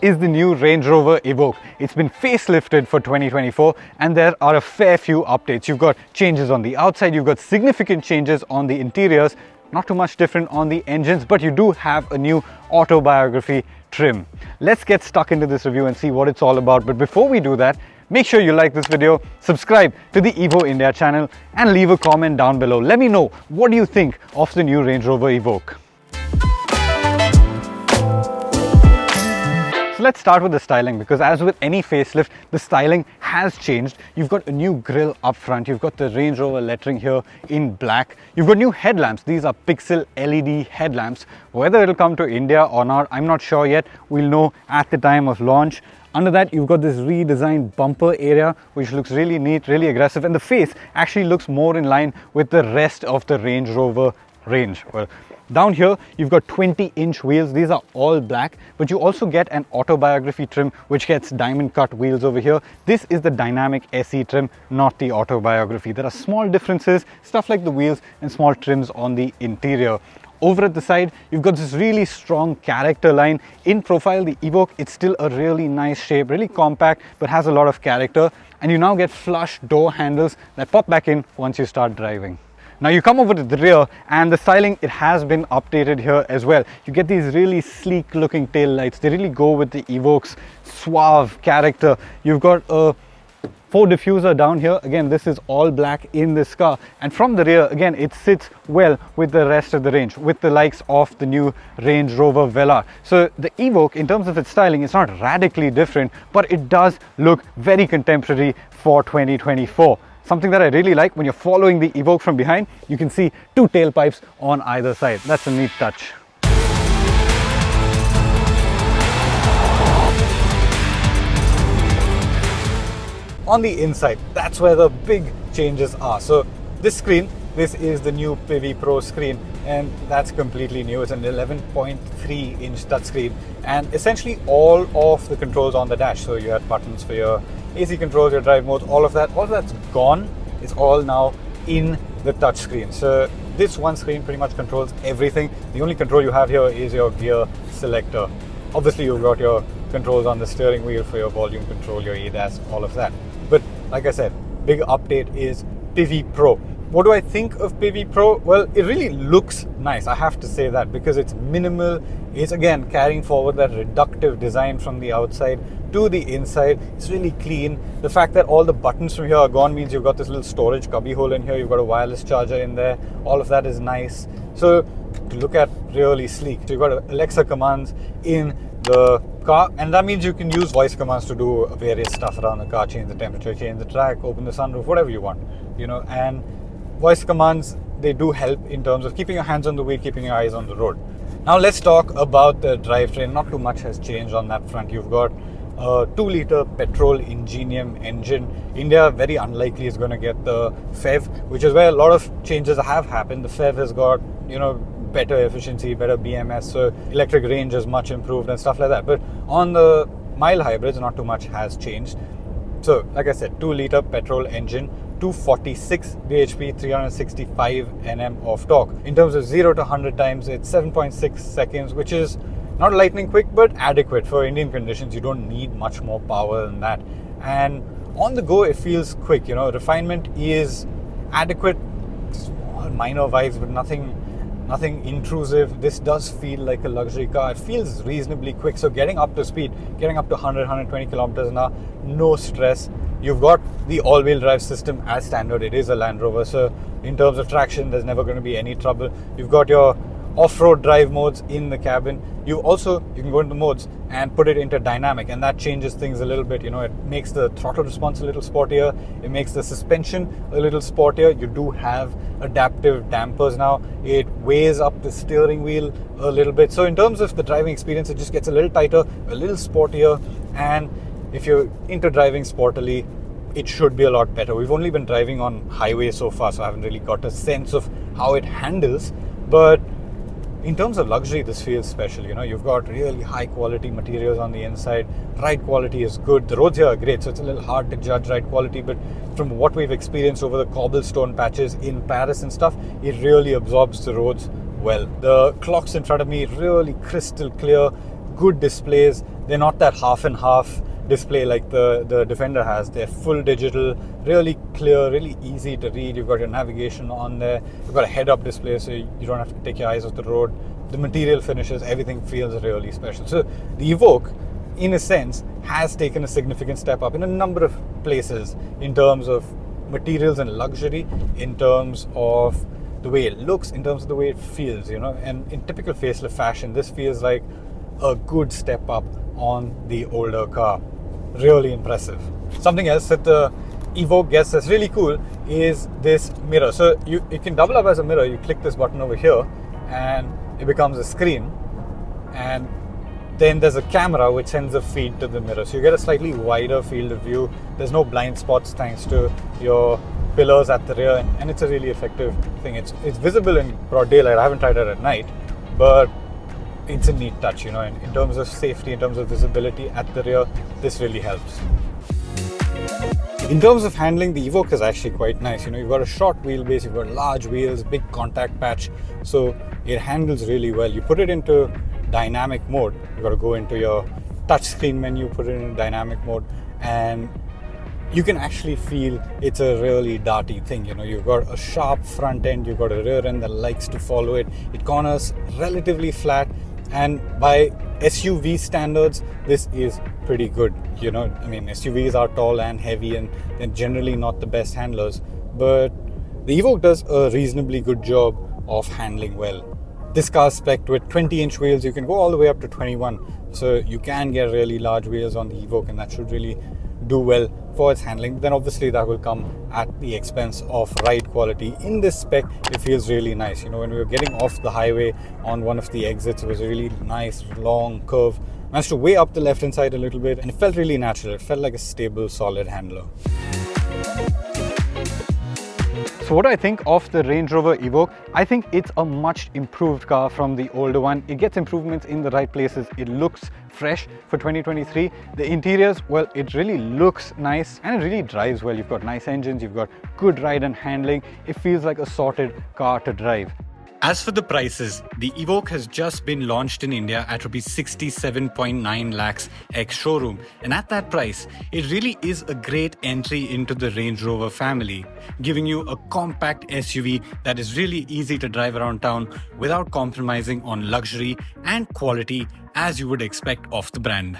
is the new Range Rover Evoque. It's been facelifted for 2024 and there are a fair few updates. You've got changes on the outside, you've got significant changes on the interiors, not too much different on the engines, but you do have a new autobiography trim. Let's get stuck into this review and see what it's all about. But before we do that, make sure you like this video, subscribe to the Evo India channel and leave a comment down below. Let me know, what do you think of the new Range Rover Evoque? So let's start with the styling, because as with any facelift, the styling has changed. You've got a new grille up front, you've got the Range Rover lettering here in black, you've got new headlamps. These are pixel LED headlamps. Whether it'll come to India or not, I'm not sure yet. We'll know at the time of launch. Under that, you've got this redesigned bumper area, which looks really neat, really aggressive, and the face actually looks more in line with the rest of the Range Rover range. Well, down here, you've got 20-inch wheels. These are all black, but you also get an autobiography trim, which gets diamond cut wheels over here. This is the dynamic SE trim, not the autobiography. There are small differences, stuff like the wheels and small trims on the interior. Over at the side, you've got this really strong character line. In profile, the Evoque, it's still a really nice shape, really compact, but has a lot of character. And you now get flush door handles that pop back in once you start driving. Now you come over to the rear and the styling, it has been updated here as well. You get these really sleek looking tail lights. They really go with the Evoque's suave character. You've got a Ford diffuser down here. Again, this is all black in this car, and from the rear, again, it sits well with the rest of the range, with the likes of the new Range Rover Velar. So the Evoque, in terms of its styling, it's not radically different, but it does look very contemporary for 2024. Something that I really like, when you're following the Evoque from behind, you can see two tailpipes on either side. That's a neat touch. On the inside, that's where the big changes are. So this screen, this is the new Pivi Pro screen, and that's completely new. It's an 11.3-inch touchscreen, and essentially all of the controls on the dash. So you had buttons for your AC controls, your drive modes, all of that's gone. It's all now in the touchscreen. So this one screen pretty much controls everything. The only control you have here is your gear selector. Obviously, you've got your controls on the steering wheel for your volume control, your ADAS, all of that. But like I said, big update is Pivi Pro. What do I think of Pivi Pro? Well, it really looks nice, I have to say that, because it's minimal. It's again carrying forward that reductive design from the outside to the inside. It's really clean. The fact that all the buttons from here are gone means you've got this little storage cubby hole in here. You've got a wireless charger in there. All of that is nice. So to look at, really sleek. So you've got Alexa commands in the car, and that means you can use voice commands to do various stuff around the car, change the temperature, change the track, open the sunroof, whatever you want, you know. And voice commands, they do help in terms of keeping your hands on the wheel, keeping your eyes on the road. Now let's talk about the drivetrain. Not too much has changed on that front. You've got a 2-liter petrol Ingenium engine. India very unlikely is going to get the FEV, which is where a lot of changes have happened. The FEV has got, you know, better efficiency, better BMS, so electric range is much improved and stuff like that. But on the mild hybrids, not too much has changed. So like I said, 2-liter petrol engine, 246 bhp, 365 Nm of torque. In terms of 0 to 100 times, it's 7.6 seconds, which is not lightning quick, but adequate for Indian conditions. You don't need much more power than that. And on the go, it feels quick. You know, refinement is adequate. Small minor vibes, but nothing intrusive. This does feel like a luxury car. It feels reasonably quick. So getting up to speed, getting up to 100, 120 kilometers an hour, no stress. You've got the all-wheel drive system as standard. It is a Land Rover, so in terms of traction, there's never going to be any trouble. You've got your off-road drive modes in the cabin. You can go into modes and put it into dynamic, and that changes things a little bit. You know, it makes the throttle response a little sportier. It makes the suspension a little sportier. You do have adaptive dampers now. It weighs up the steering wheel a little bit. So in terms of the driving experience, it just gets a little tighter, a little sportier, and if you're into driving sportily, it should be a lot better. We've only been driving on highway so far, so I haven't really got a sense of how it handles, but in terms of luxury, this feels special. You know, you've got really high quality materials on the inside. Ride quality is good. The roads here are great, so it's a little hard to judge ride quality, but from what we've experienced over the cobblestone patches in Paris and stuff, it really absorbs the roads well. The clocks in front of me, really crystal clear, good displays. they're not that half and half display like the Defender has. They're full digital, really clear, really easy to read. You've got your navigation on there. You've got a head-up display, so you don't have to take your eyes off the road. The material finishes, everything feels really special. So the Evoque, in a sense, has taken a significant step up in a number of places in terms of materials and luxury, in terms of the way it looks, in terms of the way it feels, and in typical facelift fashion, this feels like a good step up on the older car. Really impressive. Something else that the Evoque gets that's really cool is this mirror. So you can double up as a mirror. You click this button over here and it becomes a screen, and then there's a camera which sends a feed to the mirror, so you get a slightly wider field of view. There's no blind spots thanks to your pillars at the rear, and it's a really effective thing. It's visible in broad daylight. I haven't tried it at night, but it's a neat touch, in terms of safety, in terms of visibility at the rear. This really helps. In terms of handling, the Evoque is actually quite nice. You've got a short wheelbase, you've got large wheels, big contact patch, so it handles really well. You put it into dynamic mode, you've got to go into your touchscreen menu, put it in dynamic mode, and you can actually feel it's a really darty thing. You've got a sharp front end, you've got a rear end that likes to follow it. It corners relatively flat, and by SUV standards, this is pretty good. SUVs are tall and heavy, and they're generally not the best handlers, but the Evoque does a reasonably good job of handling well. This car's spec'd with 20-inch wheels. You can go all the way up to 21, so you can get really large wheels on the Evoque, and that should really do well for its handling. Then obviously that will come at the expense of ride quality. In this spec, it feels really nice. When we were getting off the highway on one of the exits, it was a really nice long curve. Managed to way up the left hand side a little bit, and it felt really natural. It felt like a stable, solid handler. So what do I think of the Range Rover Evoque? I think it's a much improved car from the older one. It gets improvements in the right places. It looks fresh for 2023. The interiors, well, it really looks nice and it really drives well. You've got nice engines, you've got good ride and handling. It feels like a sorted car to drive. As for the prices, the Evoque has just been launched in India at rupees 67.9 lakhs ex-showroom. And at that price, it really is a great entry into the Range Rover family, giving you a compact SUV that is really easy to drive around town without compromising on luxury and quality as you would expect of the brand.